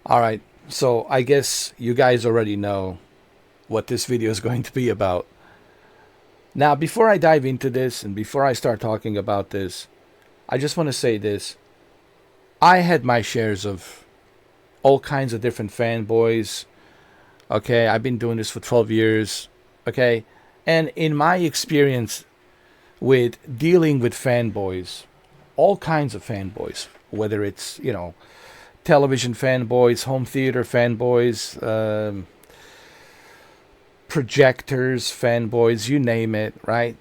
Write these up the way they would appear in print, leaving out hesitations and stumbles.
All right, so I guess you guys already know what this video is going to be about. Now, before I dive into this and before I start talking about this, I just want to say this. I had my shares of all kinds of different fanboys. Okay, I've been doing this for 12 years. Okay, and in my experience with dealing with fanboys, all kinds of fanboys, whether it's, television fanboys, home theater fanboys, projectors fanboys, you name it, right?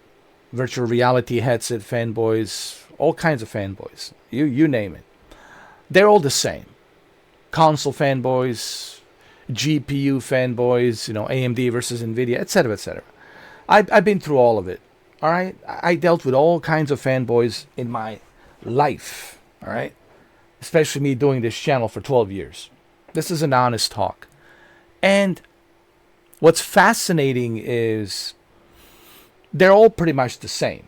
Virtual reality headset fanboys, all kinds of fanboys. You name it. They're all the same. Console fanboys, GPU fanboys, AMD versus Nvidia, etc., etc. I've been through all of it. All right, I dealt with all kinds of fanboys in my life. All right, especially me doing this channel for 12 years. This is an honest talk. And what's fascinating is they're all pretty much the same.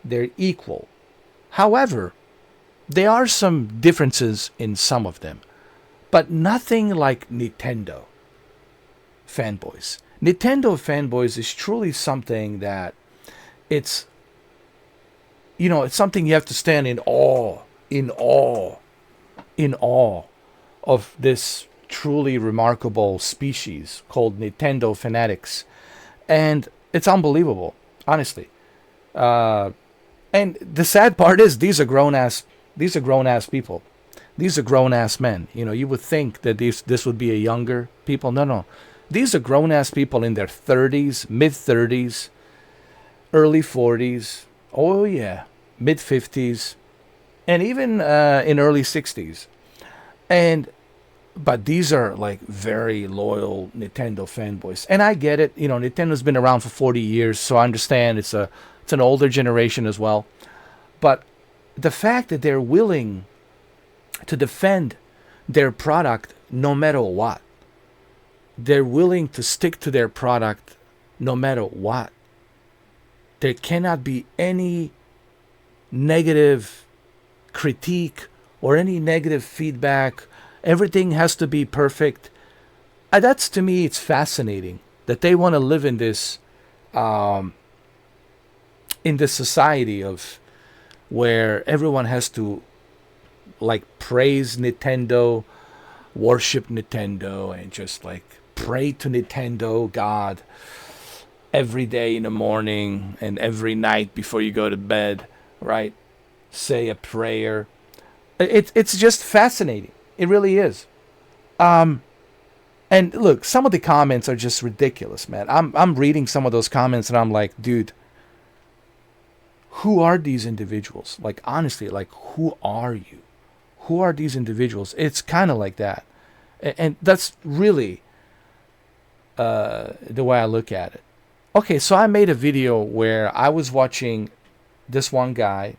They're equal. However, there are some differences in some of them, but nothing like Nintendo fanboys. Nintendo fanboys is truly something that it's, it's something you have to stand in awe of this truly remarkable species called Nintendo fanatics. And it's unbelievable, honestly. And the sad part is these are grown ass people. These are grown ass men. You would think that this would be a younger people. No, no. These are grown ass people in their 30s, mid 30s, early 40s. Oh yeah, mid 50s, and even in early 60s. And but these are like very loyal Nintendo fanboys, and I get it. Nintendo's been around for 40 years, so I understand it's an older generation as well. But the fact that they're willing to defend their product no matter what, they're willing to stick to their product no matter what. There cannot be any negative critique or any negative feedback. Everything has to be perfect. That's, to me, it's fascinating that they want to live in this society of where everyone has to like praise Nintendo, worship Nintendo, and just like pray to Nintendo God every day in the morning and every night before you go to bed, right? Say a prayer. It's just fascinating. It really is. And look, some of the comments are just ridiculous, man. I'm reading some of those comments and I'm like, dude, who are these individuals? Like, honestly, like, who are you? Who are these individuals? It's kind of like that. And that's really the way I look at it. Okay, so I made a video where I was watching this one guy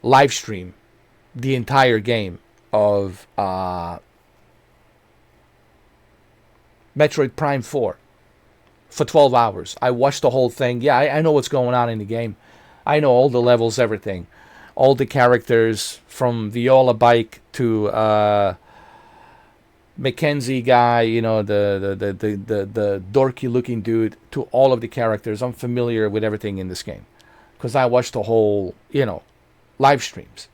live stream the entire game of Metroid Prime 4 for 12 hours. I watched the whole thing. Yeah, I know what's going on in the game. I know all the levels, everything. All the characters from Viola Bike to Mackenzie guy, the dorky looking dude, to all of the characters. I'm familiar with everything in this game because I watched the whole, live streams.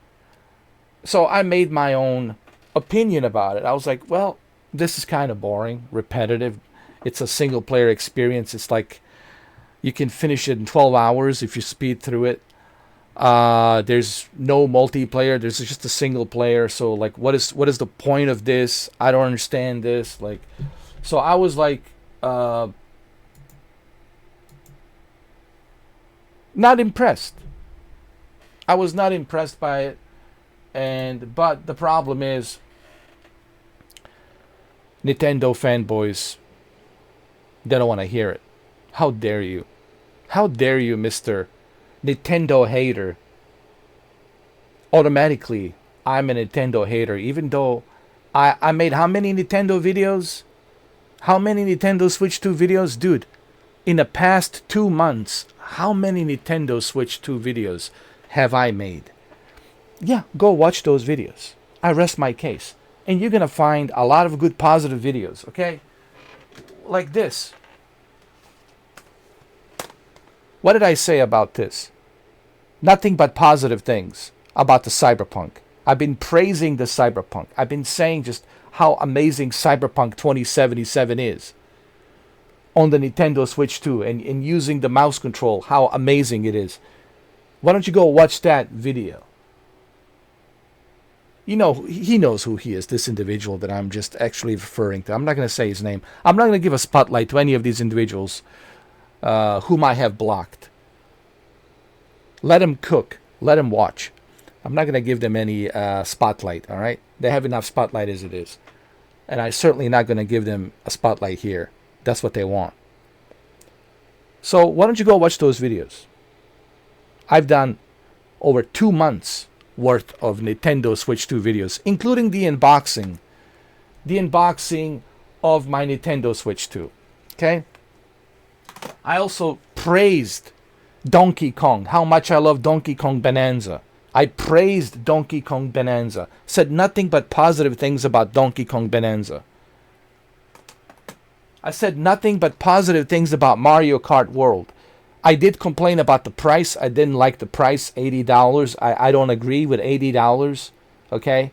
So I made my own opinion about it. I was like, well, this is kind of boring, repetitive. It's a single player experience. It's like you can finish it in 12 hours if you speed through it. There's no multiplayer. There's just a single player. So like, what is the point of this? I don't understand this. Like, so I was like, not impressed. I was not impressed by it. But the problem is, Nintendo fanboys, they don't want to hear it. How dare you? How dare you, Mr. Nintendo hater? Automatically, I'm a Nintendo hater, even though I made how many Nintendo videos? How many Nintendo Switch 2 videos? Dude, in the past 2 months, how many Nintendo Switch 2 videos have I made? Yeah, go watch those videos. I rest my case. And you're going to find a lot of good positive videos, okay? Like this. What did I say about this? Nothing but positive things about the Cyberpunk. I've been praising the Cyberpunk. I've been saying just how amazing Cyberpunk 2077 is on the Nintendo Switch 2 and using the mouse control, how amazing it is. Why don't you go watch that video? You know, he knows who he is, this individual that I'm just actually referring to. I'm not going to say his name. I'm not going to give a spotlight to any of these individuals whom I have blocked. Let him cook. Let him watch. I'm not going to give them any spotlight, all right? They have enough spotlight as it is. And I'm certainly not going to give them a spotlight here. That's what they want. So why don't you go watch those videos? I've done over 2 months worth of Nintendo Switch 2 videos, including the unboxing. The unboxing of my Nintendo Switch 2. Okay? I also praised Donkey Kong, how much I love Donkey Kong Bonanza. I praised Donkey Kong Bonanza. Said nothing but positive things about Donkey Kong Bonanza. I said nothing but positive things about Mario Kart World. I did complain about the price. I didn't like the price, $80. I don't agree with $80. Okay?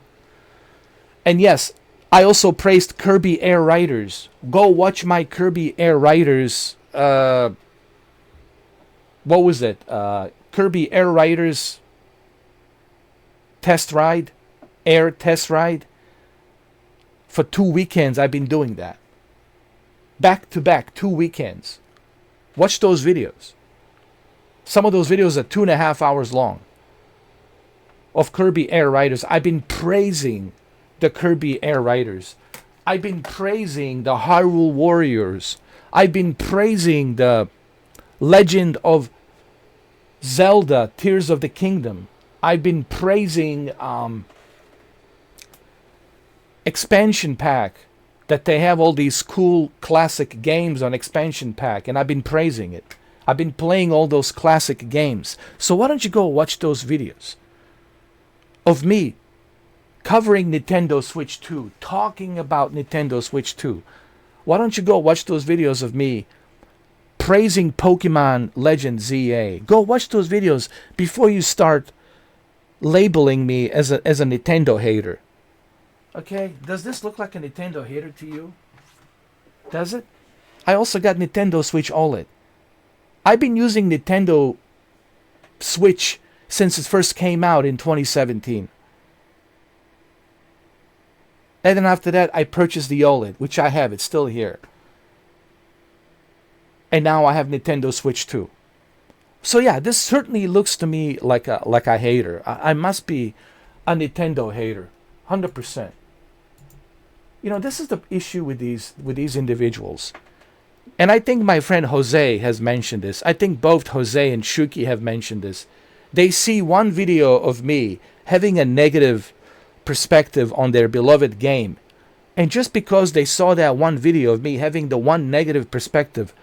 And yes, I also praised Kirby Air Riders. Go watch my Kirby Air Riders. What was it? Kirby Air Riders test ride. Air test ride. For 2 weekends, I've been doing that. Back to back, 2 weekends. Watch those videos. Some of those videos are 2.5 hours long. Of Kirby Air Riders. I've been praising the Kirby Air Riders. I've been praising the Hyrule Warriors. I've been praising the Legend of Zelda, Tears of the Kingdom. I've been praising expansion pack, that they have all these cool classic games on expansion pack, and I've been praising it. I've been playing all those classic games. So why don't you go watch those videos of me covering Nintendo Switch 2, talking about Nintendo Switch 2. Why don't you go watch those videos of me praising Pokemon Legend ZA? Go watch those videos before you start labeling me as a Nintendo hater. Okay, does this look like a Nintendo hater to you? Does it? I also got Nintendo Switch OLED. I've been using Nintendo Switch since it first came out in 2017. And then after that, I purchased the OLED, which I have. It's still here. And now I have Nintendo Switch 2. So yeah, this certainly looks to me like a hater. I must be a Nintendo hater, 100%. You know, this is the issue with these individuals. And I think my friend Jose has mentioned this. I think both Jose and Shuki have mentioned this. They see one video of me having a negative perspective on their beloved game. And just because they saw that one video of me having the one negative perspective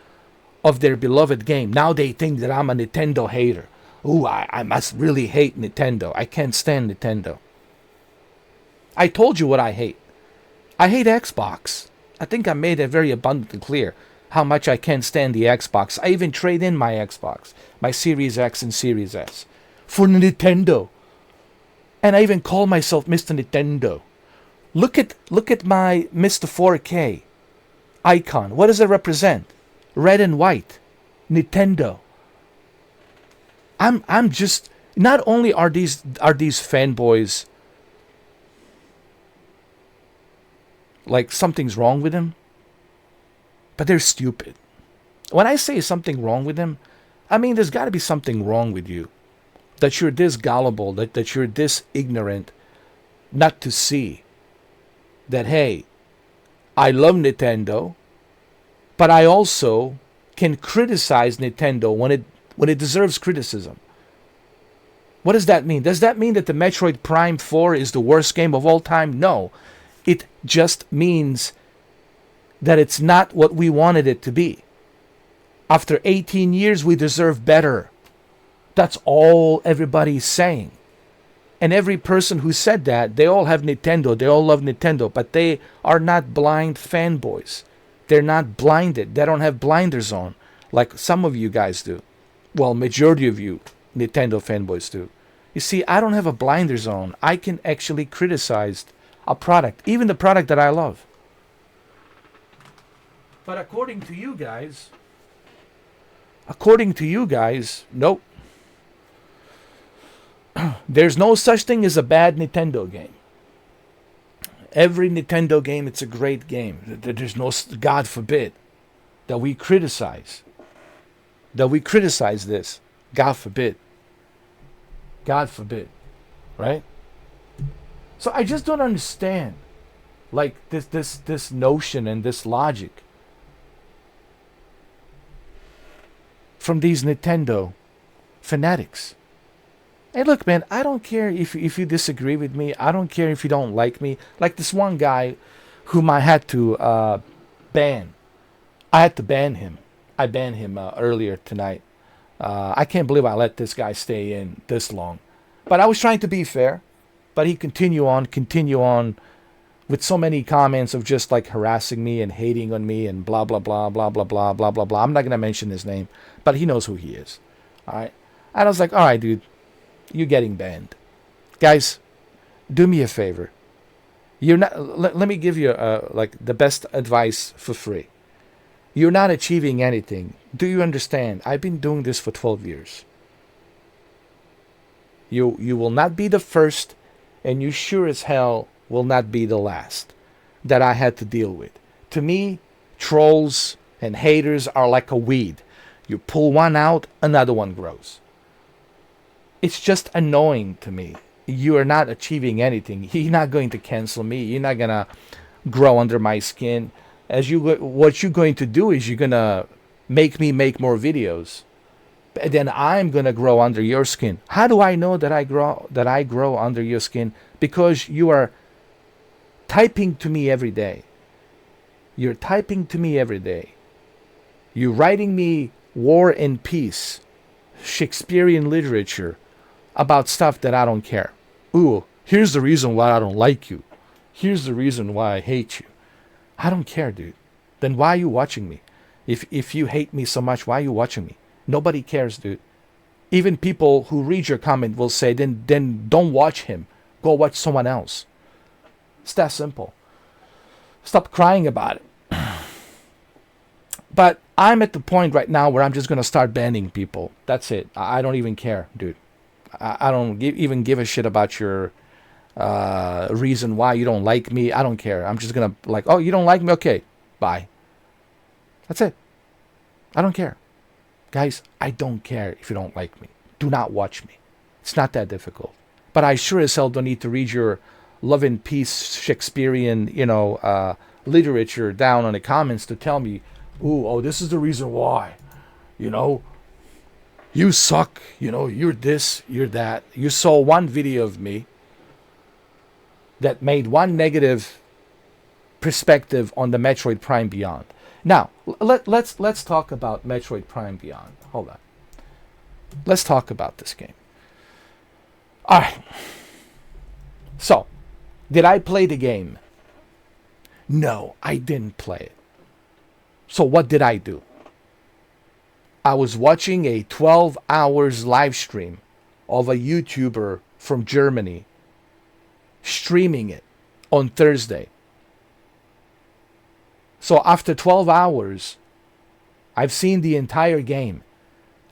of their beloved game, now they think that I'm a Nintendo hater. Ooh, I must really hate Nintendo. I can't stand Nintendo. I told you what I hate. I hate Xbox. I think I made it very abundantly clear how much I can't stand the Xbox. I even trade in my Xbox, my Series X and Series S, for Nintendo. And I even call myself Mr. Nintendo. Look at my Mr. 4K icon. What does it represent? Red and white. Nintendo. I'm just, not only are these fanboys like something's wrong with them, but they're stupid. When I say something wrong with them, I mean there's got to be something wrong with you. That you're this gullible, that you're this ignorant not to see that, hey, I love Nintendo, but I also can criticize Nintendo when it deserves criticism. What does that mean? Does that mean that the Metroid Prime 4 is the worst game of all time? No. It just means that it's not what we wanted it to be. After 18 years, we deserve better. That's all everybody's saying. And every person who said that, they all have Nintendo, they all love Nintendo, but they are not blind fanboys. They're not blinded. They don't have blinders on like some of you guys do. Well, majority of you Nintendo fanboys do. You see, I don't have a blinders on. I can actually criticize a product, even the product that I love. But according to you guys, nope. There's no such thing as a bad Nintendo game. Every Nintendo game, it's a great game. There's no, God forbid, that we criticize. This. God forbid. God forbid. Right? So I just don't understand, like, this notion and this logic from these Nintendo fanatics. Hey, look, man, I don't care if you disagree with me. I don't care if you don't like me. Like this one guy whom I had to ban. I had to ban him. I banned him earlier tonight. I can't believe I let this guy stay in this long. But I was trying to be fair. But he continue on with so many comments of just like harassing me and hating on me and blah, blah, blah, blah, blah, blah, blah, blah, blah. I'm not going to mention his name, but he knows who he is. All right. And I was like, all right, dude. You're getting banned. Guys, do me a favor. You're not. Let me give you like the best advice for free. You're not achieving anything. Do you understand? I've been doing this for 12 years. You will not be the first, and you sure as hell will not be the last that I had to deal with. To me, trolls and haters are like a weed. You pull one out, another one grows. It's just annoying to me. You are not achieving anything. You're not going to cancel me. You're not going to grow under my skin. What you're going to do is you're going to make me make more videos. And then I'm going to grow under your skin. How do I know that I grow under your skin? Because you are typing to me every day. You're typing to me every day. You're writing me War and Peace, Shakespearean literature, about stuff that I don't care. Ooh, here's the reason why I don't like you. Here's the reason why I hate you. I don't care, dude. Then why are you watching me? If you hate me so much, why are you watching me? Nobody cares, dude. Even people who read your comment will say, then don't watch him. Go watch someone else. It's that simple. Stop crying about it. But I'm at the point right now where I'm just going to start banning people. That's it. I don't even care, dude. I don't even give a shit about your reason why you don't like me. I don't care. I'm just going to like, oh, you don't like me? Okay, bye. That's it. I don't care. Guys, I don't care if you don't like me. Do not watch me. It's not that difficult. But I sure as hell don't need to read your Love and Peace Shakespearean, literature down on the comments to tell me, this is the reason why. You suck, you're this, you're that. You saw one video of me that made one negative perspective on the Metroid Prime Beyond. Now, let's talk about Metroid Prime Beyond. Hold on. Let's talk about this game. All right. So, did I play the game? No, I didn't play it. So what did I do? I was watching a 12 hours live stream of a YouTuber from Germany streaming it on Thursday. So after 12 hours, I've seen the entire game.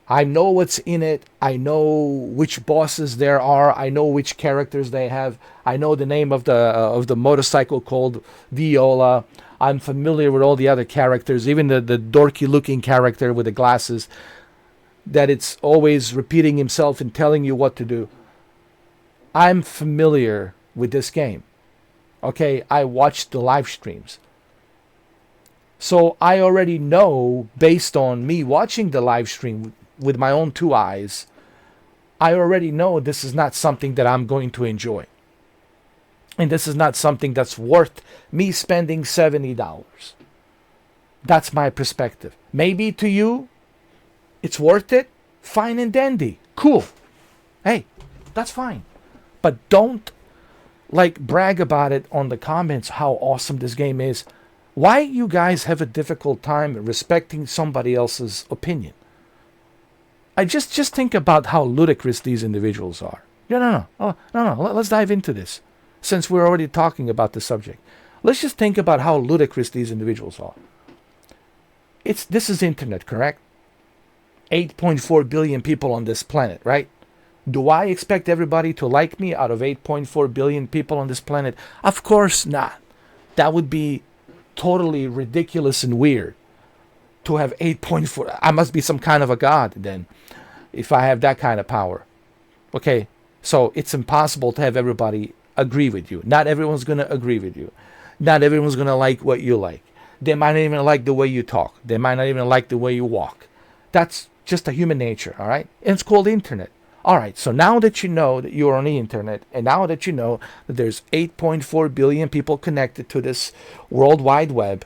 I know what's in it. I know which bosses there are. I know which characters they have. I know the name of the motorcycle called Viola. I'm familiar with all the other characters, even the dorky looking character with the glasses, that it's always repeating himself and telling you what to do. I'm familiar with this game. Okay, I watched the live streams. So I already know, based on me watching the live stream with my own two eyes, I already know this is not something that I'm going to enjoy. And this is not something that's worth me spending $70. That's my perspective. Maybe to you, it's worth it. Fine and dandy. Cool. Hey, that's fine. But don't like brag about it on the comments how awesome this game is. Why you guys have a difficult time respecting somebody else's opinion? I just think about how ludicrous these individuals are. No. Let's dive into this, since we're already talking about the subject. Let's just think about how ludicrous these individuals are. This is internet, correct? 8.4 billion people on this planet, right? Do I expect everybody to like me out of 8.4 billion people on this planet? Of course not. That would be totally ridiculous and weird to have 8.4. I must be some kind of a god then, if I have that kind of power. Okay, so it's impossible to have everybody agree with you. Not everyone's going to agree with you. Not everyone's going to like what you like. They might not even like the way you talk. They might not even like the way you walk. That's just a human nature, all right? And it's called internet. All right, so now that you know that you're on the internet, and now that you know that there's 8.4 billion people connected to this World Wide Web,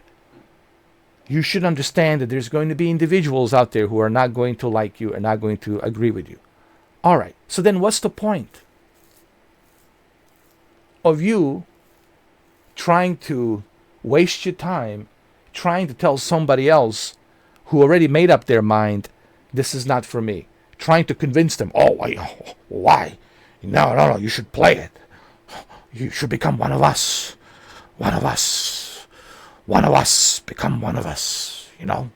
you should understand that there's going to be individuals out there who are not going to like you and not going to agree with you. All right, so then what's the point of you trying to waste your time trying to tell somebody else who already made up their mind, this is not for me? Trying to convince them, why? No, you should play it. You should become one of us. One of us. One of us. Become one of us, I'm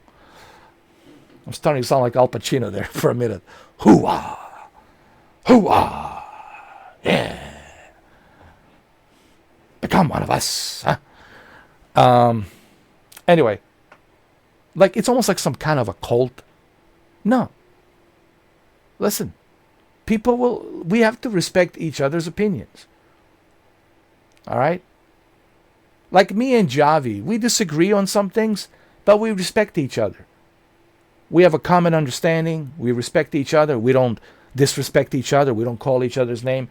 starting to sound like Al Pacino there for a minute. Hoo-ah. Hoo-ah. Yeah. Become one of us. Huh? Anyway. Like, it's almost like some kind of a cult. No. Listen, we have to respect each other's opinions. All right? Like me and Javi, we disagree on some things, but we respect each other. We have a common understanding. We respect each other. We don't disrespect each other. We don't call each other's name.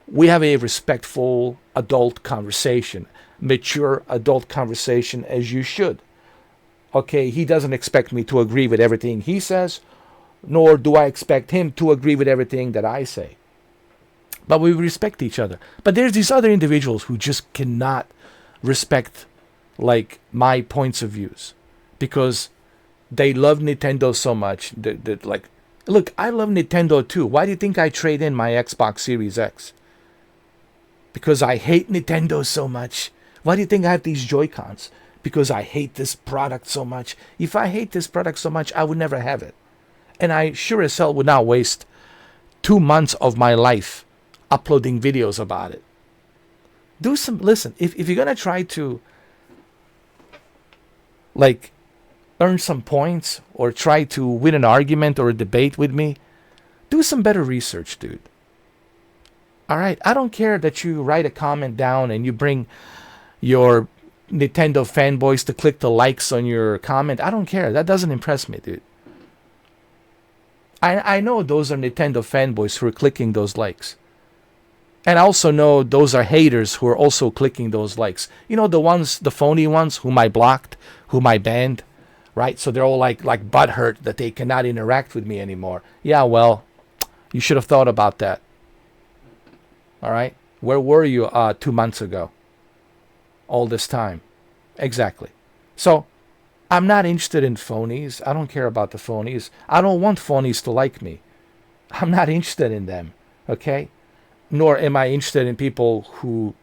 We have a respectful adult conversation, mature adult conversation, as you should. Okay, he doesn't expect me to agree with everything he says, nor do I expect him to agree with everything that I say. But we respect each other. But there's these other individuals who just cannot respect, like, my points of views, because they love Nintendo so much that like, look, I love Nintendo too. Why do you think I trade in my Xbox Series X? Because I hate Nintendo so much. Why do you think I have these Joy-Cons? Because I hate this product so much. If I hate this product so much, I would never have it. And I sure as hell would not waste 2 months of my life uploading videos about it. Listen, if you're going to try to, like, earn some points or try to win an argument or a debate with me, do some better research, dude. All right? I don't care that you write a comment down and you bring your Nintendo fanboys to click the likes on your comment. I don't care. That doesn't impress me, dude. I know those are Nintendo fanboys who are clicking those likes. And I also know those are haters who are also clicking those likes. You know, the phony ones whom I blocked, whom I banned, right? So they're all like butthurt that they cannot interact with me anymore. Yeah, well, you should have thought about that. All right? Where were you 2 months ago? All this time. Exactly. So, I'm not interested in phonies. I don't care about the phonies. I don't want phonies to like me. I'm not interested in them. Okay? Nor am I interested in people who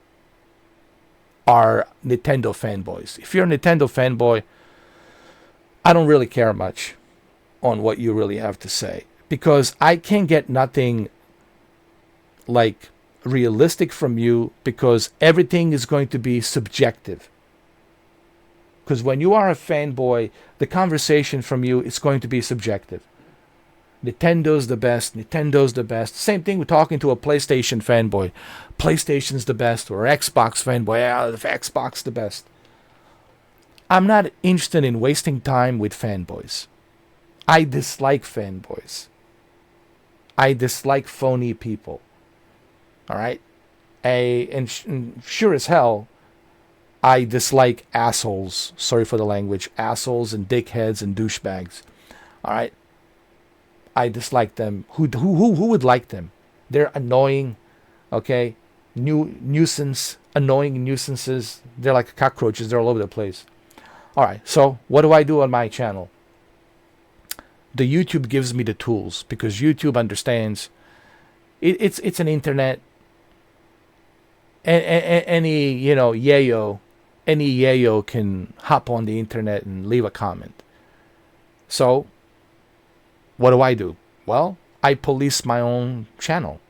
are Nintendo fanboys. If you're a Nintendo fanboy, I don't really care much on what you really have to say, because I can get nothing like realistic from you, because everything is going to be subjective. Because when you are a fanboy, the conversation from you is going to be subjective. Nintendo's the best. Nintendo's the best. Same thing with talking to a PlayStation fanboy. PlayStation's the best. Or Xbox fanboy. Yeah, the Xbox the best. I'm not interested in wasting time with fanboys. I dislike fanboys. I dislike phony people. All right? And sure as hell, I dislike assholes. Sorry for the language. Assholes and dickheads and douchebags. All right? I dislike them. Who would like them? They're annoying. Okay? Annoying nuisances. They're like cockroaches. They're all over the place. All right, so what do I do on my channel? The YouTube gives me the tools because YouTube understands it's an internet. Any yayo can hop on the internet and leave a comment. So what do? Well, I police my own channel.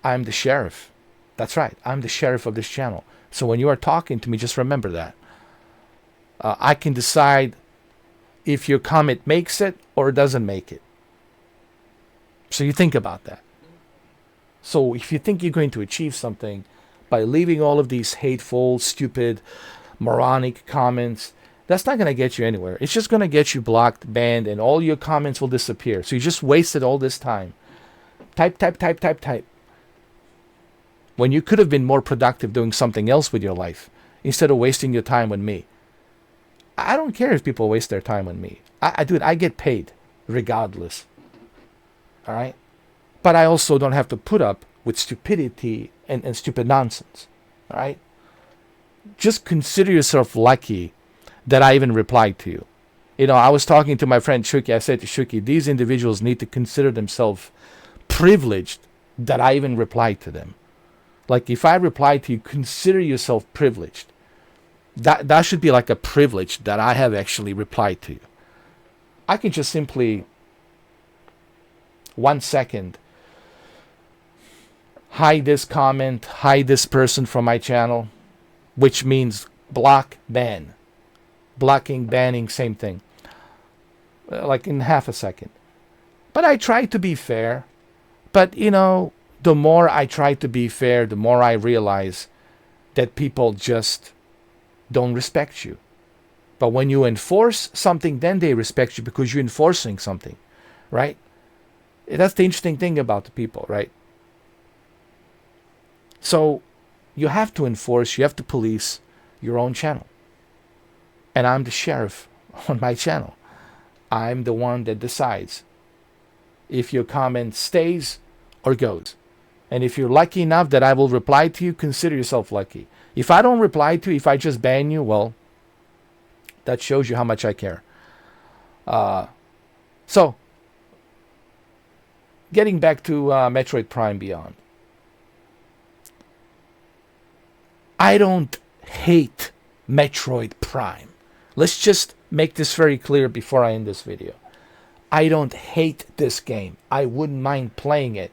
I'm the sheriff. That's right. I'm the sheriff of this channel. So when you are talking to me, just remember that. I can decide if your comment makes it or doesn't make it. So you think about that. So if you think you're going to achieve something by leaving all of these hateful, stupid, moronic comments, that's not going to get you anywhere. It's just going to get you blocked, banned, and all your comments will disappear. So you just wasted all this time. Type. When you could have been more productive doing something else with your life instead of wasting your time with me. I don't care if people waste their time on me. I get paid regardless. All right? But I also don't have to put up with stupidity and stupid nonsense. All right? Just consider yourself lucky that I even replied to you. You know, I was talking to my friend Shuki. I said to Shuki, these individuals need to consider themselves privileged that I even replied to them. Like, if I replied to you, consider yourself privileged. That should be like a privilege that I have actually replied to you. I can just simply, 1 second, hide this comment, hide this person from my channel, which means block, ban. Blocking, banning, same thing. Like in half a second. But I try to be fair. But, you know, the more I try to be fair, the more I realize that people just don't respect you. But when you enforce something, then they respect you because you're enforcing something, right? That's the interesting thing about the people, right? So you have to enforce, you have to police your own channel. And I'm the sheriff on my channel. I'm the one that decides if your comment stays or goes. And if you're lucky enough that I will reply to you, consider yourself lucky. If I don't reply to you, if I just ban you, well, that shows you how much I care. So, getting back to Metroid Prime Beyond. I don't hate Metroid Prime. Let's just make this very clear before I end this video. I don't hate this game. I wouldn't mind playing it.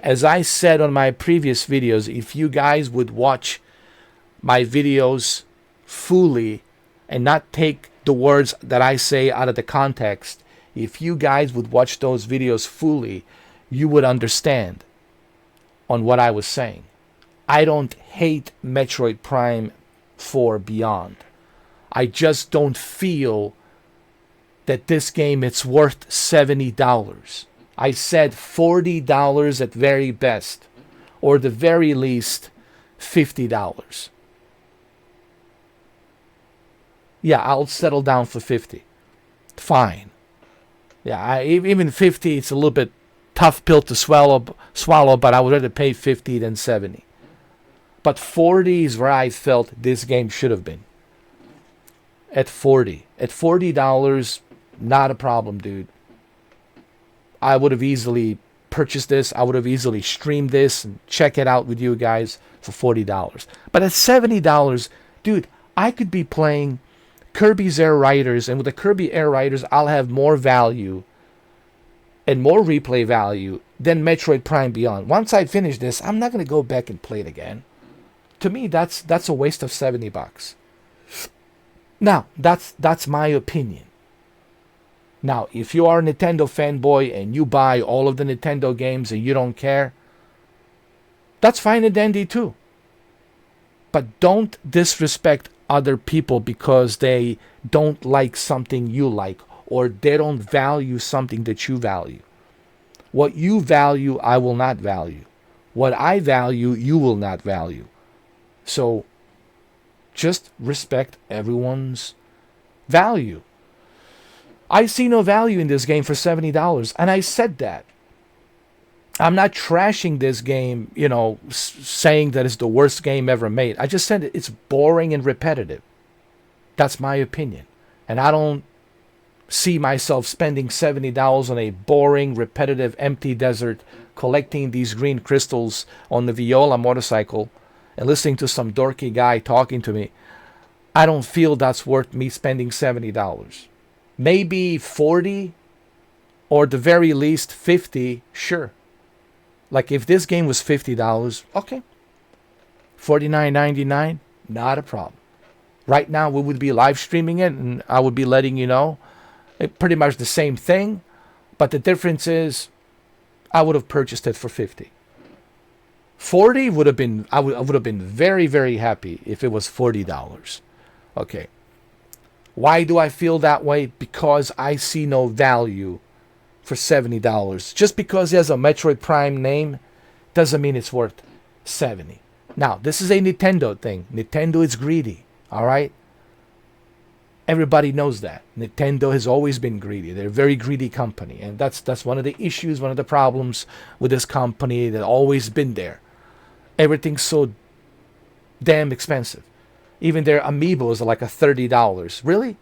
As I said on my previous videos, if you guys would watch my videos fully and not take the words that I say out of the context, if you guys would watch those videos fully, you would understand on what I was saying. I don't hate Metroid Prime 4 Beyond. I just don't feel that this game it's worth $70. I said $40 at very best, or the very least $50. Yeah, I'll settle down for 50. Fine. Yeah, even 50, it's a little bit tough pill to swallow, but I would rather pay 50 than 70. But 40 is where I felt this game should have been. At 40. At $40, not a problem, dude. I would have easily purchased this. I would have easily streamed this and check it out with you guys for $40. But at $70, dude, I could be playing Kirby's Air Riders, and with the Kirby Air Riders, I'll have more value and more replay value than Metroid Prime Beyond. Once I finish this, I'm not going to go back and play it again. To me, that's a waste of $70. Now, that's my opinion. Now, if you are a Nintendo fanboy and you buy all of the Nintendo games and you don't care, that's fine and dandy too. But don't disrespect other people because they don't like something you like, or they don't value something that you value. What you value, I will not value. What I value, you will not value. So, just respect everyone's value. I see no value in this game for $70, and I said that. I'm not trashing this game, saying that it's the worst game ever made. I just said it's boring and repetitive. That's my opinion. And I don't see myself spending $70 on a boring, repetitive, empty desert, collecting these green crystals on the Viola motorcycle and listening to some dorky guy talking to me. I don't feel that's worth me spending $70. Maybe 40 or the very least 50, sure. Like if this game was $50, okay. $49.99, not a problem. Right now we would be live streaming it and I would be letting you know. Pretty much the same thing, but the difference is I would have purchased it for 50. 40 would have been, I would have been very, very happy if it was $40. Okay. Why do I feel that way? Because I see no value for $70. Just because it has a Metroid Prime name doesn't mean it's worth 70. Now, this is a Nintendo thing. Nintendo is greedy, all right? Everybody knows that. Nintendo has always been greedy. They're a very greedy company. And that's one of the issues, one of the problems with this company that always been there. Everything's so damn expensive. Even their amiibos are like $30. Really?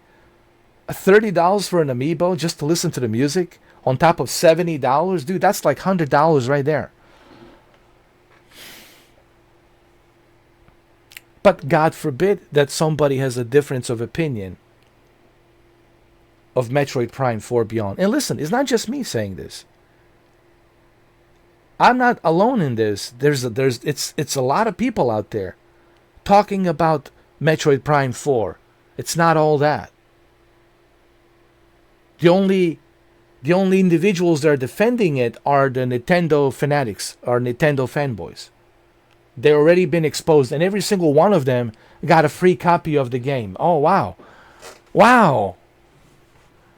$30 for an amiibo just to listen to the music? On top of $70? Dude, that's like $100 right there. But God forbid that somebody has a difference of opinion of Metroid Prime 4 Beyond. And listen, it's not just me saying this. I'm not alone in this. It's a lot of people out there talking about Metroid Prime 4. It's not all that. The only individuals that are defending it are the Nintendo fanatics or Nintendo fanboys. They've already been exposed, and every single one of them got a free copy of the game. Oh, wow. Wow.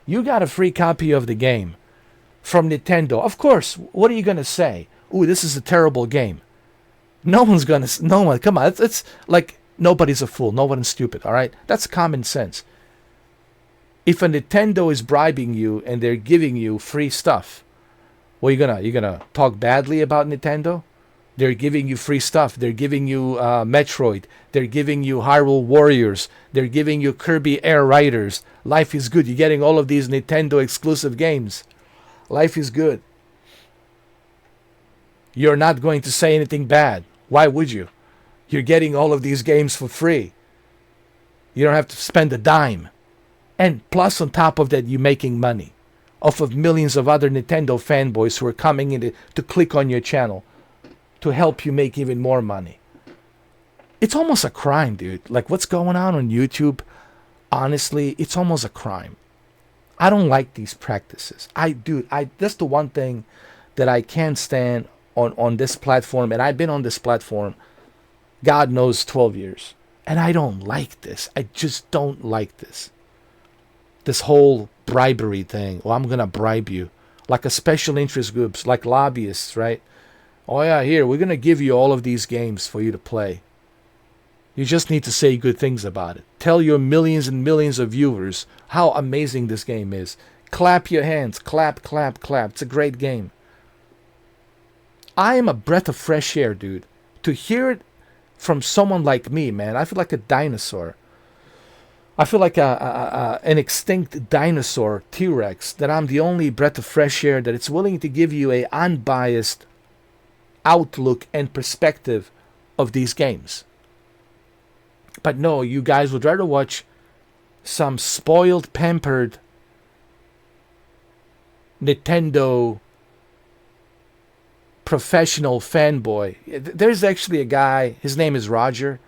You got a free copy of the game from Nintendo. Of course, what are you going to say? Ooh, this is a terrible game. No one, come on. It's like nobody's a fool. No one's stupid, all right? That's common sense. If a Nintendo is bribing you and they're giving you free stuff, well, you're gonna talk badly about Nintendo? They're giving you free stuff. They're giving you Metroid. They're giving you Hyrule Warriors. They're giving you Kirby Air Riders. Life is good. You're getting all of these Nintendo exclusive games. Life is good. You're not going to say anything bad. Why would you? You're getting all of these games for free. You don't have to spend a dime. And plus on top of that, you're making money off of millions of other Nintendo fanboys who are coming in to click on your channel to help you make even more money. It's almost a crime, dude. Like what's going on YouTube, honestly, it's almost a crime. I don't like these practices. That's the one thing that I can't stand on this platform, and I've been on this platform, God knows, 12 years. And I don't like this. I just don't like this. This whole bribery thing. Oh, I'm going to bribe you. Like a special interest groups, like lobbyists, right? Oh yeah, here, we're going to give you all of these games for you to play. You just need to say good things about it. Tell your millions and millions of viewers how amazing this game is. Clap your hands. Clap, clap, clap. It's a great game. I am a breath of fresh air, dude. To hear it from someone like me, man, I feel like a dinosaur. I feel like an extinct dinosaur, T-Rex, that I'm the only breath of fresh air that it's willing to give you a unbiased outlook and perspective of these games. But no, you guys would rather watch some spoiled, pampered Nintendo professional fanboy. There's actually a guy, his name is Roger,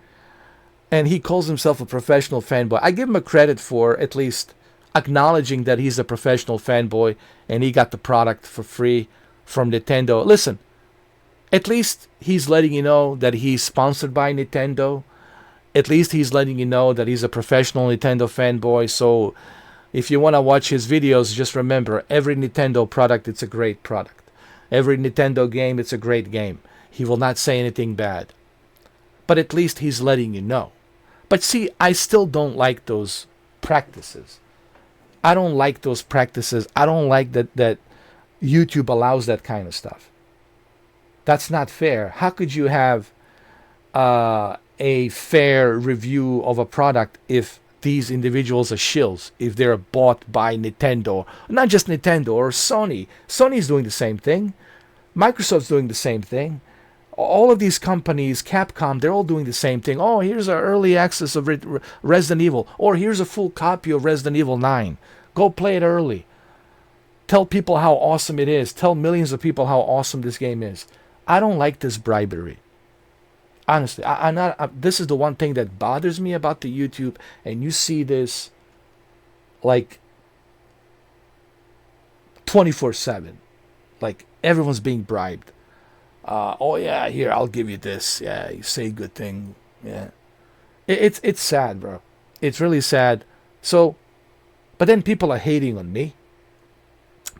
and he calls himself a professional fanboy. I give him a credit for at least acknowledging that he's a professional fanboy and he got the product for free from Nintendo. Listen, at least he's letting you know that he's sponsored by Nintendo. At least he's letting you know that he's a professional Nintendo fanboy. So if you want to watch his videos, just remember, every Nintendo product, it's a great product. Every Nintendo game, it's a great game. He will not say anything bad. But at least he's letting you know. But see, I still don't like those practices. I don't like those practices. I don't like that YouTube allows that kind of stuff. That's not fair. How could you have a fair review of a product if these individuals are shills, if they're bought by Nintendo? Not just Nintendo or Sony. Sony's doing the same thing. Microsoft's doing the same thing. All of these companies, Capcom, they're all doing the same thing. Oh, here's our early access of Resident Evil. Or here's a full copy of Resident Evil 9. Go play it early. Tell people how awesome it is. Tell millions of people how awesome this game is. I don't like this bribery. Honestly, I'm not. This is the one thing that bothers me about the YouTube, and you see this like 24/7. Like everyone's being bribed. Oh yeah, here I'll give you this. Yeah, you say a good thing. Yeah, it's sad, bro. It's really sad. So, but then people are hating on me.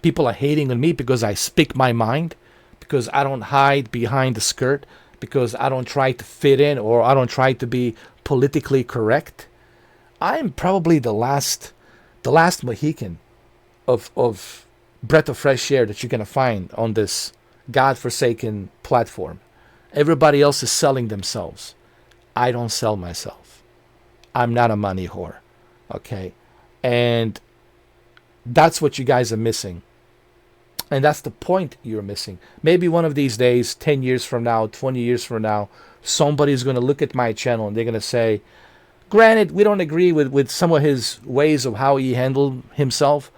People are hating on me because I speak my mind, because I don't hide behind the skirt, because I don't try to fit in, or I don't try to be politically correct. I'm probably the last Mohican of breath of fresh air that you're gonna find on this godforsaken platform. Everybody else is selling themselves. I don't sell myself. I'm not a money whore. Okay? And that's what you guys are missing. And that's the point you're missing. Maybe one of these days, 10 years from now, 20 years from now, somebody's going to look at my channel and they're going to say, granted, we don't agree with some of his ways of how he handled himself,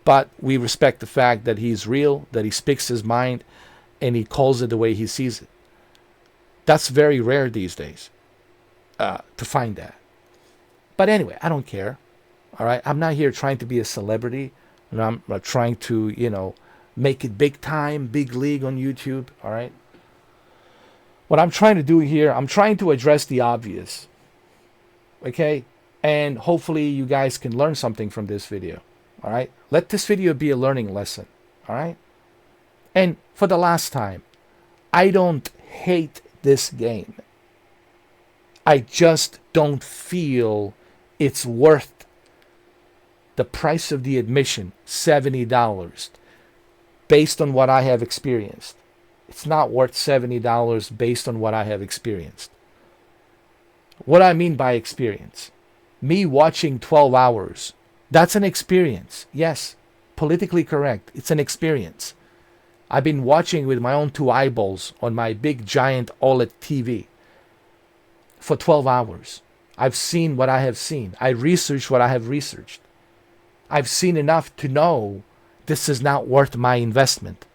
but we respect the fact that he's real, that he speaks his mind, and he calls it the way he sees it. That's very rare these days to find that. But anyway, I don't care. All right? I'm not here trying to be a celebrity. And I'm not trying to, make it big time, big league on YouTube. All right? What I'm trying to do here, I'm trying to address the obvious. Okay? And hopefully you guys can learn something from this video. All right? Let this video be a learning lesson. All right? And for the last time, I don't hate this game. I just don't feel it's worth the price of the admission, $70, based on what I have experienced. It's not worth $70 based on what I have experienced. What I mean by experience, me watching 12 hours, that's an experience. Yes, politically correct. It's an experience. I've been watching with my own two eyeballs on my big giant OLED TV for 12 hours. I've seen what I have seen. I researched what I have researched. I've seen enough to know this is not worth my investment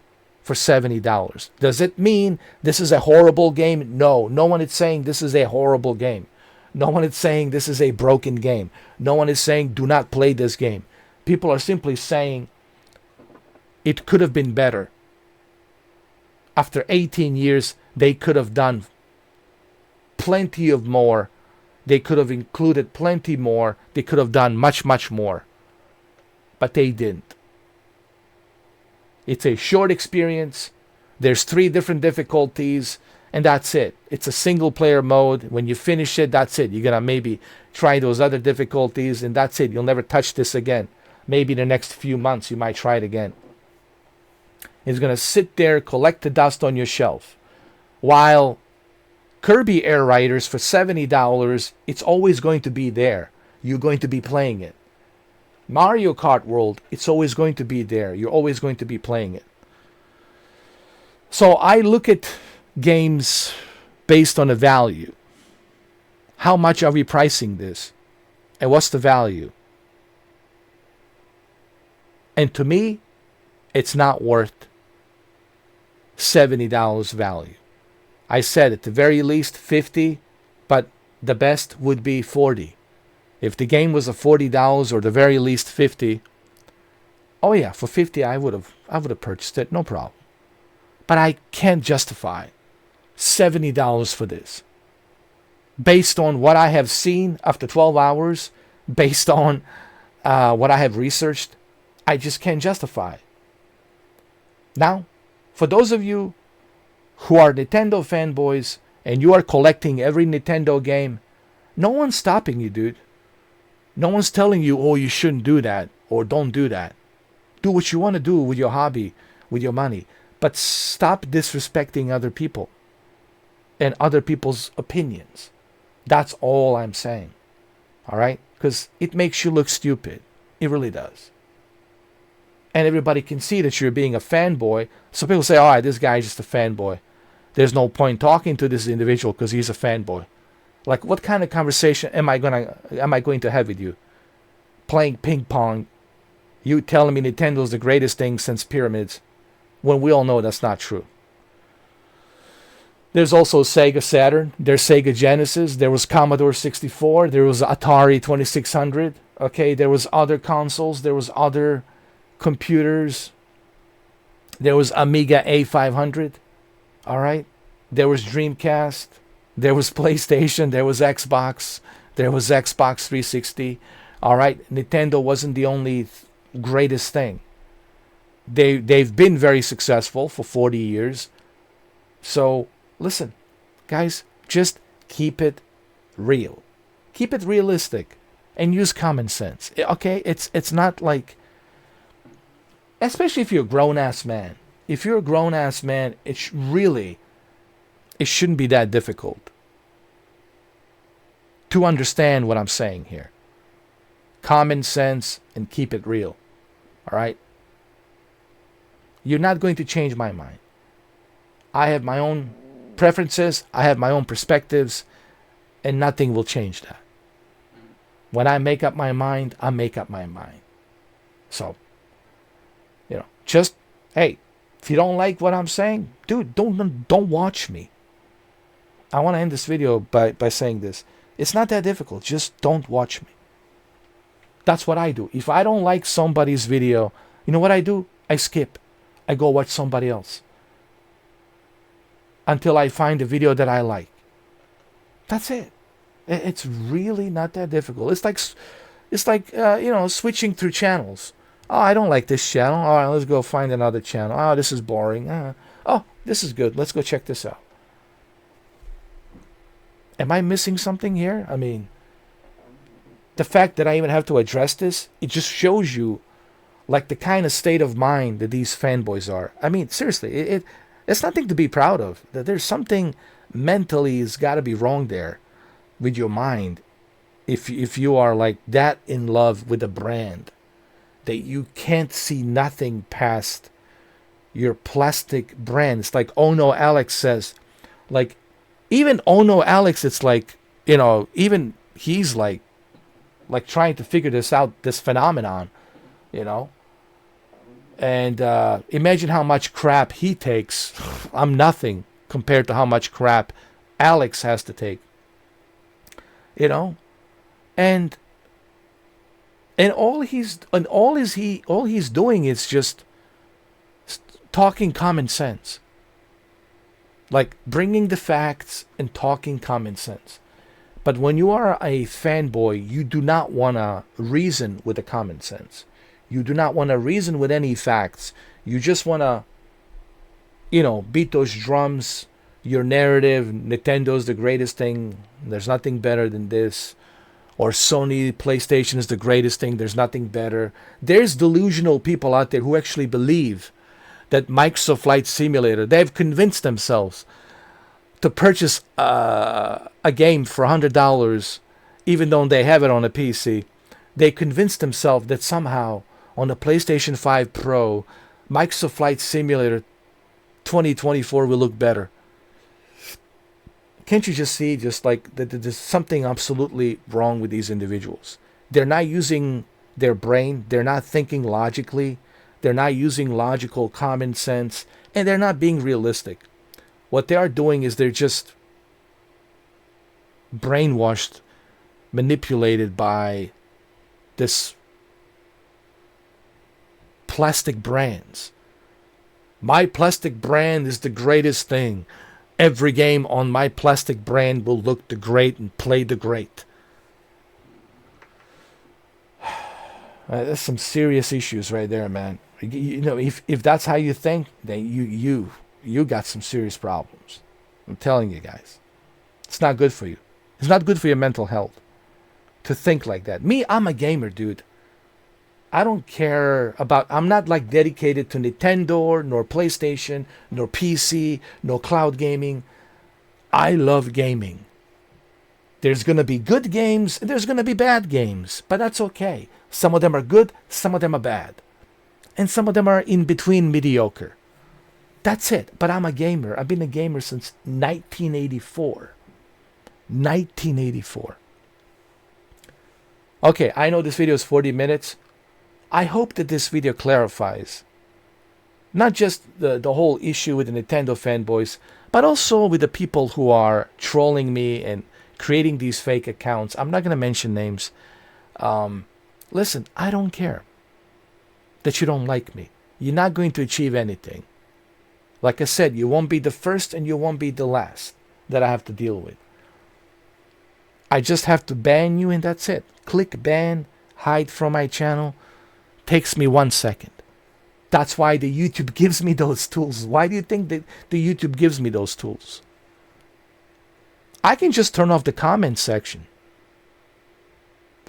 for $70. Does it mean this is a horrible game? No. No one is saying this is a horrible game. No one is saying this is a broken game. No one is saying do not play this game. People are simply saying it could have been better. After 18 years, they could have done plenty of more. They could have included plenty more. They could have done much, much more. But they didn't. It's a short experience. There's 3 different difficulties, and that's it. It's a single player mode. When you finish it, that's it. You're going to maybe try those other difficulties, and that's it. You'll never touch this again. Maybe in the next few months, you might try it again. It's going to sit there, collect the dust on your shelf. While Kirby Air Riders for $70, it's always going to be there. You're going to be playing it. Mario Kart World, it's always going to be there. You're always going to be playing it. So I look at games based on a value. How much are we pricing this? And what's the value? And to me, it's not worth $70 value. I said at the very least 50, but the best would be 40. If the game was a $40 or the very least 50, oh yeah, for 50 I would have purchased it, no problem. But I can't justify $70 for this. Based on what I have seen after 12 hours, based on what I have researched, I just can't justify it. Now, for those of you who are Nintendo fanboys and you are collecting every Nintendo game, no one's stopping you, dude. No one's telling you, oh, you shouldn't do that or don't do that. Do what you want to do with your hobby, with your money. But stop disrespecting other people and other people's opinions. That's all I'm saying. All right? Because it makes you look stupid. It really does. And everybody can see that you're being a fanboy. So people say, all right, this guy's just a fanboy. There's no point talking to this individual because he's a fanboy. Like, what kind of conversation am I going to have with you? Playing ping pong, you telling me Nintendo's the greatest thing since pyramids, when we all know that's not true. There's also Sega Saturn, there's Sega Genesis, there was Commodore 64, there was Atari 2600, okay, there was other consoles, there was other computers, there was Amiga A500, all right, there was Dreamcast, there was PlayStation, there was Xbox 360, all right. Nintendo wasn't the only greatest thing. They've been very successful for 40 years. So listen, guys, just keep it real. Keep it realistic and use common sense. Okay? It's not like, especially if you're a grown-ass man. If you're a grown-ass man, it shouldn't be that difficult to understand what I'm saying here. Common sense and keep it real. All right? You're not going to change my mind. I have my own preferences, I have my own perspectives, and nothing will change that. When I make up my mind, I make up my mind. So, just, hey, if you don't like what I'm saying, dude, don't watch me. I want to end this video by saying this. It's not that difficult. Just don't watch me. That's what I do. If I don't like somebody's video, you know what I do? I skip. I go watch somebody else until I find a video that I like. That's it. It's really not that difficult. It's like switching through channels. Oh, I don't like this channel. All right, let's go find another channel. Oh, this is boring. Oh, this is good. Let's go check this out. Am I missing something here? I mean, the fact that I even have to address this, it just shows you like the kind of state of mind that these fanboys are. I mean, seriously, it's nothing to be proud of. That there's something mentally has got to be wrong there with your mind if you are like that in love with a brand that you can't see nothing past your plastic brand. It's like Ono Alex says, like even Ono Alex, it's like, even he's like trying to figure this out, this phenomenon, and imagine how much crap he takes. I'm nothing compared to how much crap Alex has to take, and all he's doing is just talking common sense, like bringing the facts and talking common sense. But when you are a fanboy, you do not want to reason with the common sense. You do not want to reason with any facts. You just want to, beat those drums, your narrative, Nintendo's the greatest thing, there's nothing better than this. Or Sony PlayStation is the greatest thing, there's nothing better. There's delusional people out there who actually believe that Microsoft Flight Simulator, they've convinced themselves to purchase a game for $100, even though they have it on a PC. They convinced themselves that somehow on the PlayStation 5 Pro, Microsoft Flight Simulator 2024 will look better. Can't you just see that there's something absolutely wrong with these individuals? They're not using their brain. They're not thinking logically. They're not using logical common sense. And they're not being realistic. What they are doing is they're just brainwashed, manipulated by this plastic brands. My plastic brand is the greatest thing. Every game on my plastic brand will look the great and play the great. There's some serious issues right there, man. If that's how you think, then you got some serious problems. I'm telling you guys. It's not good for you. It's not good for your mental health to think like that. Me, I'm a gamer, dude. I don't care about, I'm not like dedicated to Nintendo, nor PlayStation, nor PC, nor cloud gaming. I love gaming. There's going to be good games, and there's going to be bad games, but that's okay. Some of them are good, some of them are bad. And some of them are in between mediocre. That's it. But I'm a gamer. I've been a gamer since 1984. 1984. Okay, I know this video is 40 minutes. I hope that this video clarifies not just the whole issue with the Nintendo fanboys, but also with the people who are trolling me and creating these fake accounts. I'm not going to mention names. Listen, I don't care that you don't like me. You're not going to achieve anything. Like I said, you won't be the first and you won't be the last that I have to deal with. I just have to ban you and that's it. Click ban, hide from my channel. Takes me 1 second. That's why the YouTube gives me those tools. Why do you think that the YouTube gives me those tools? I can just turn off the comment section.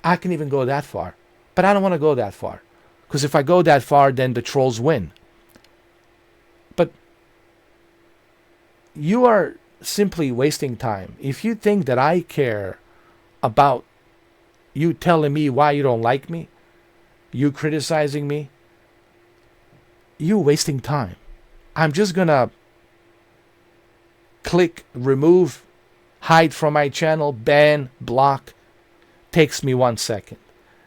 I can even go that far. But I don't want to go that far. Because if I go that far, then the trolls win. But you are simply wasting time. If you think that I care about you telling me why you don't like me, you criticizing me, you wasting time. I'm just going to click remove, hide from my channel, ban, block. Takes me 1 second.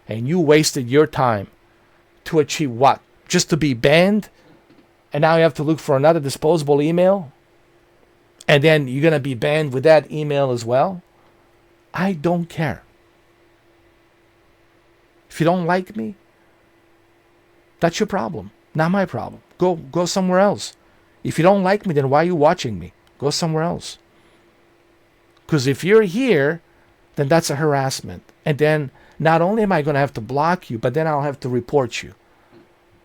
And you wasted your time to achieve what? Just to be banned? And now you have to look for another disposable email? And then you're going to be banned with that email as well? I don't care. If you don't like me, that's your problem, not my problem. Go somewhere else. If you don't like me, then why are you watching me? Go somewhere else. Because if you're here, then that's a harassment. And then not only am I going to have to block you, but then I'll have to report you.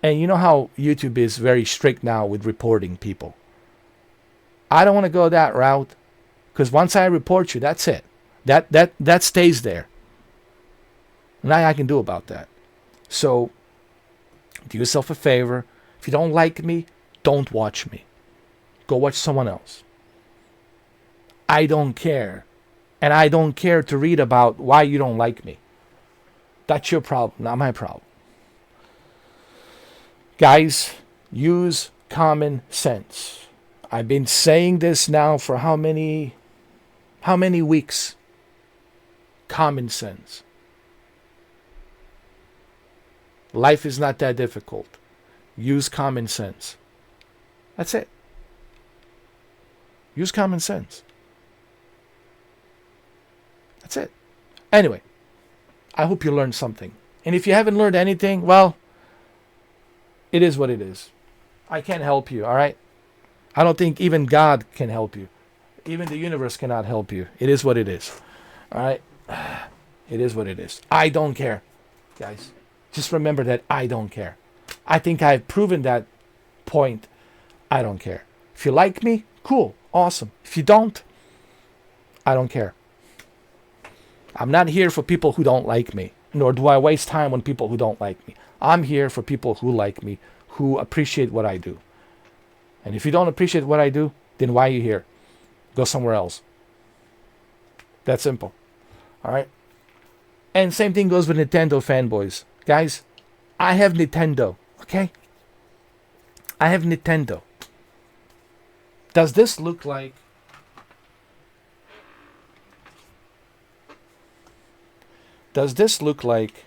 And you know how YouTube is very strict now with reporting people. I don't want to go that route, because once I report you, that's it. That stays there. Nothing I can do about that. So do yourself a favor. If you don't like me, don't watch me. Go watch someone else. I don't care. And I don't care to read about why you don't like me. That's your problem, not my problem. Guys, use common sense. I've been saying this now for how many weeks? Common sense. Life is not that difficult. Use common sense. That's it. Use common sense. That's it. Anyway, I hope you learned something. And if you haven't learned anything, well, it is what it is. I can't help you, all right? I don't think even God can help you. Even the universe cannot help you. It is what it is. All right? It is what it is. I don't care, guys. Just remember that I don't care. I think I've proven that point. I don't care. If you like me, cool, awesome. If you don't, I don't care. I'm not here for people who don't like me, nor do I waste time on people who don't like me. I'm here for people who like me, who appreciate what I do. And if you don't appreciate what I do, then why are you here? Go somewhere else. That simple. All right? And same thing goes with Nintendo fanboys. Guys, I have Nintendo, okay? I have Nintendo. Does this look like... Does this look like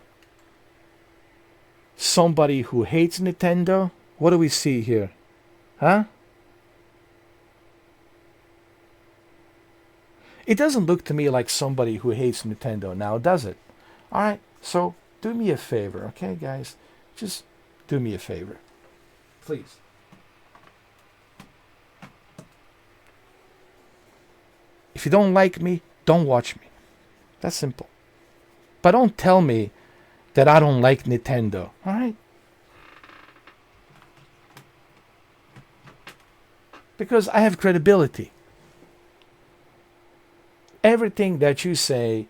somebody who hates Nintendo? What do we see here? Huh? It doesn't look to me like somebody who hates Nintendo now, does it? All right, so do me a favor, okay, guys? Just do me a favor. Please. If you don't like me, don't watch me. That's simple. But don't tell me that I don't like Nintendo, all right? Because I have credibility. Everything that you say,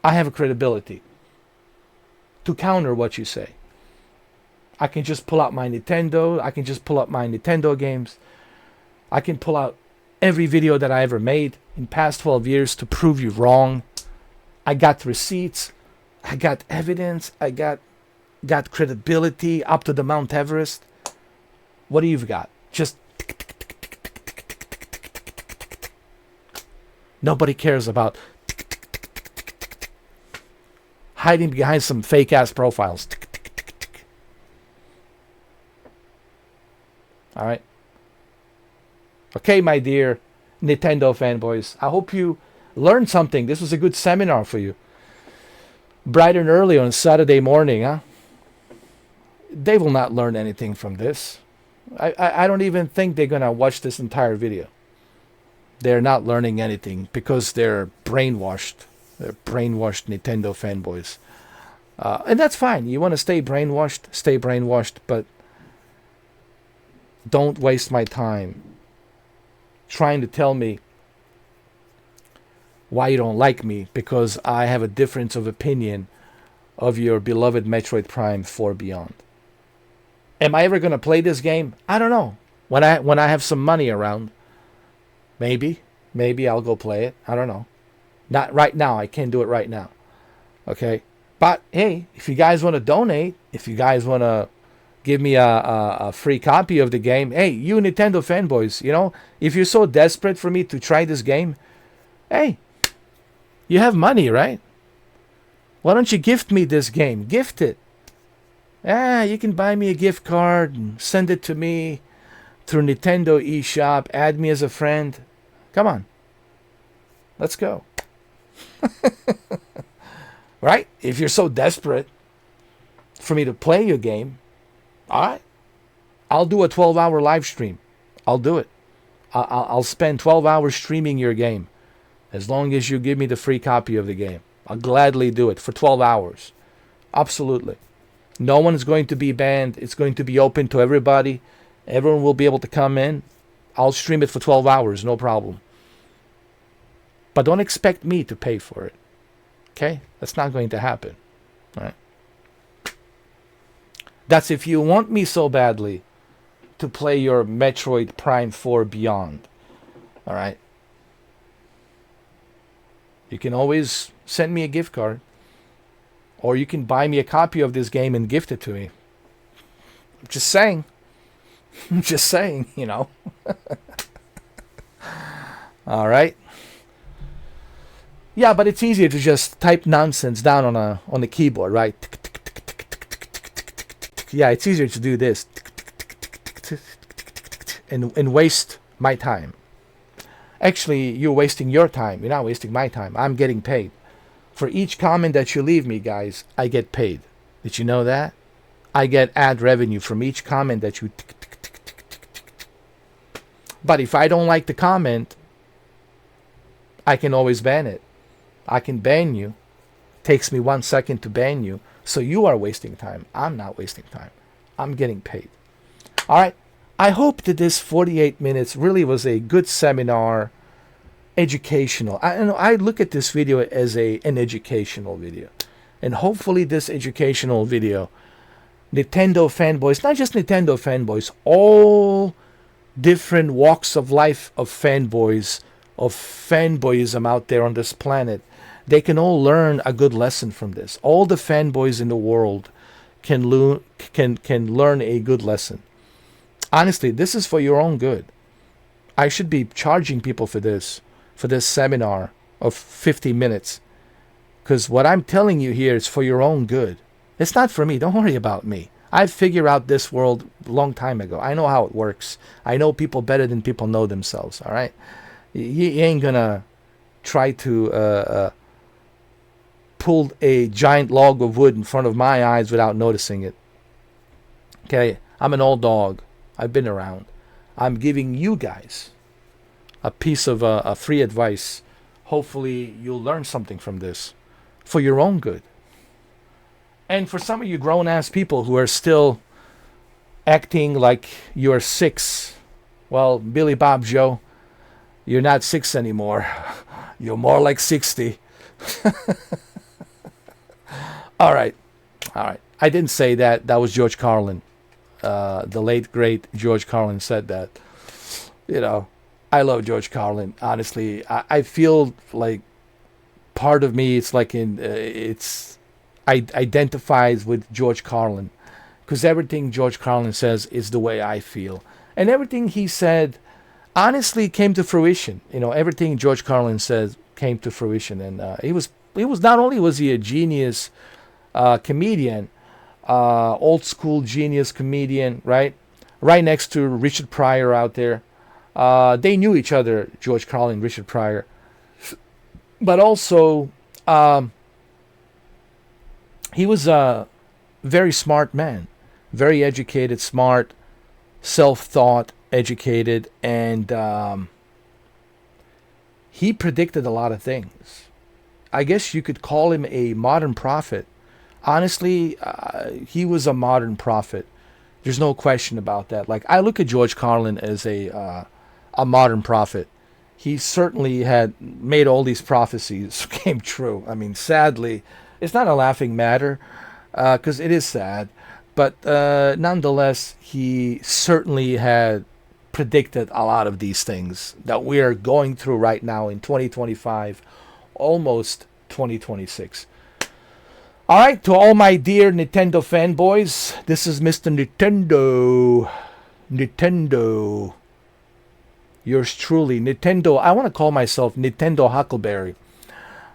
I have credibility. to counter what you say. I can just pull out my Nintendo. I can just pull up my Nintendo games. I can pull out every video that I ever made in past 12 years to prove you wrong. I got receipts. I got evidence. I got credibility up to the Mount Everest. What do you got? Just nobody cares about hiding behind some fake ass profiles. All right. Okay, my dear Nintendo fanboys. I hope you learned something. This was a good seminar for you. Bright and early on Saturday morning, huh? They will not learn anything from this. I don't even think they're going to watch this entire video. They're not learning anything because they're brainwashed. They're brainwashed Nintendo fanboys. And that's fine. You want to stay brainwashed, but don't waste my time trying to tell me why you don't like me because I have a difference of opinion of your beloved Metroid Prime 4 Beyond. Am I ever going to play this game? I don't know. When I have some money around, maybe I'll go play it. I don't know. Not right now. I can't do it right now. Okay? But hey, if you guys want to donate, if you guys want to give me a free copy of the game, hey, you Nintendo fanboys, you know, if you're so desperate for me to try this game, hey, you have money, right? Why don't you gift me this game? Gift it. You can buy me a gift card and send it to me through Nintendo eShop. Add me as a friend. Come on. Let's go. Right? If you're so desperate for me to play your game, all right. I'll do a 12-hour live stream. I'll do it. I'll spend 12 hours streaming your game as long as you give me the free copy of the game. I'll gladly do it for 12 hours. Absolutely. No one is going to be banned. It's going to be open to everybody. Everyone will be able to come in. I'll stream it for 12 hours, no problem. But don't expect me to pay for it. Okay? That's not going to happen. All right? That's if you want me so badly to play your Metroid Prime 4 Beyond. All right? You can always send me a gift card. Or you can buy me a copy of this game and gift it to me. I'm just saying. I'm just saying, you know. All right? Yeah, but it's easier to just type nonsense down on a keyboard, right? Yeah, it's easier to do this and waste my time. Actually, you're wasting your time. You're not wasting my time. I'm getting paid. For each comment that you leave me, guys, I get paid. Did you know that? I get ad revenue from each comment that you... But if I don't like the comment, I can always ban it. I can ban you. Takes me 1 second to ban you. So you are wasting time. I'm not wasting time. I'm getting paid. All right. I hope that this 48 minutes really was a good seminar, educational. I look at this video as an educational video. And hopefully this educational video, Nintendo fanboys, not just Nintendo fanboys, all different walks of life of fanboys, of fanboyism out there on this planet, they can all learn a good lesson from this. All the fanboys in the world can learn a good lesson. Honestly, this is for your own good. I should be charging people for this seminar of 50 minutes. Because what I'm telling you here is for your own good. It's not for me. Don't worry about me. I figured out this world a long time ago. I know how it works. I know people better than people know themselves. All right? You ain't going to try to pull a giant log of wood in front of my eyes without noticing it. Okay? I'm an old dog. I've been around. I'm giving you guys a piece of a free advice. Hopefully you'll learn something from this for your own good. And for some of you grown-ass people who are still acting like you're 6, well, Billy Bob Joe, you're not 6 anymore. You're more like 60. All right. All right. I didn't say that. That was George Carlin. The late, great George Carlin said that. You know, I love George Carlin. Honestly, I feel like part of me, it's like I identifies with George Carlin. Because everything George Carlin says is the way I feel. And everything he said honestly came to fruition. Everything George Carlin says came to fruition. And he was not only was he a genius comedian, old school genius comedian, right? Right next to Richard Pryor out there. They knew each other, George Carlin and Richard Pryor. But also, he was a very smart man. Very educated, smart, self-thought, educated, and he predicted a lot of things. I guess you could call him a modern prophet. Honestly, he was a modern prophet. There's no question about that. Like, I look at George Carlin as a modern prophet. He certainly had made all these prophecies came true. I mean, sadly, it's not a laughing matter, because it is sad. But nonetheless, he certainly had predicted a lot of these things that we are going through right now in 2025, almost 2026. All right, to all my dear Nintendo fanboys, this is Mr. Nintendo. Yours truly, Nintendo. I want to call myself Nintendo Huckleberry.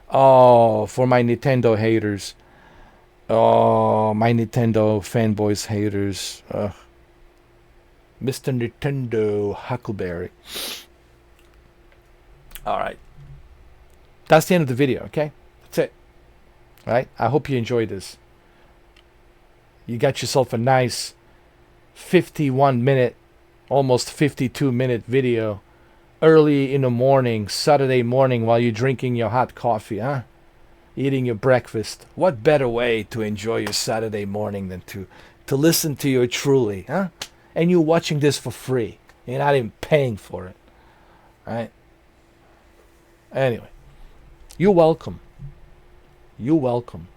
Oh, for my Nintendo haters. Oh, my Nintendo fanboys haters. Mr. Nintendo Huckleberry. All right. That's the end of the video, okay? That's it. All right? I hope you enjoyed this. You got yourself a nice 51-minute, almost 52-minute video early in the morning, Saturday morning, while you're drinking your hot coffee, huh? Eating your breakfast. What better way to enjoy your Saturday morning than to listen to you truly, huh? And you're watching this for free. You're not even paying for it. All right? Anyway, you're welcome. You're welcome.